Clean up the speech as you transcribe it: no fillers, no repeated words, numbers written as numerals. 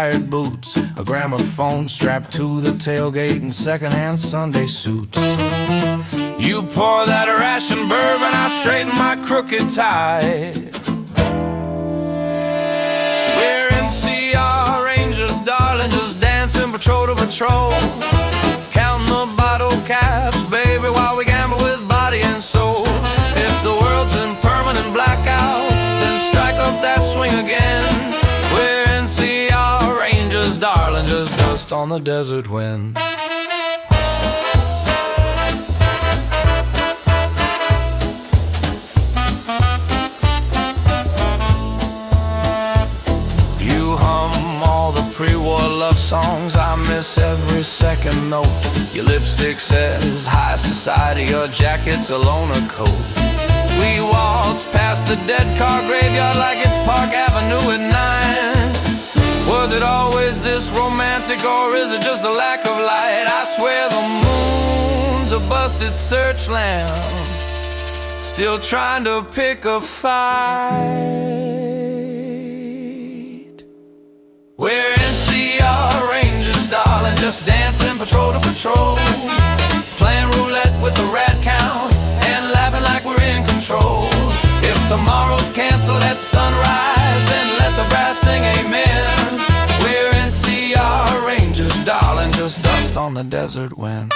tired boots, a gramophone strapped to the tailgate, and secondhand Sunday suits. You pour that ration bourbon, I straighten my crooked tie. We're NCR Rangers, darling, just dancing patrol to patrol, counting the bottle caps, baby, while we gamble with body and soul. If the world's in permanent blackout, then strike up that swing again. We're NCR Rangers, darling, just dust on the desert wind. Pre-war love songs, I miss every second note. Your lipstick says high society, your jacket's a loner coat. We waltz past the dead car graveyard like it's Park Avenue at 9. Was it always this romantic, or is it just a lack of light? I swear the moon's a busted search lamp, still trying to pick a fight. We're NCR Rangers, darling, just dancing patrol to patrol, playing roulette with the rat count and laughing like we're in control. If tomorrow's canceled at sunrise, then let the brass sing amen. We're NCR Rangers, darling, just dust on the desert wind.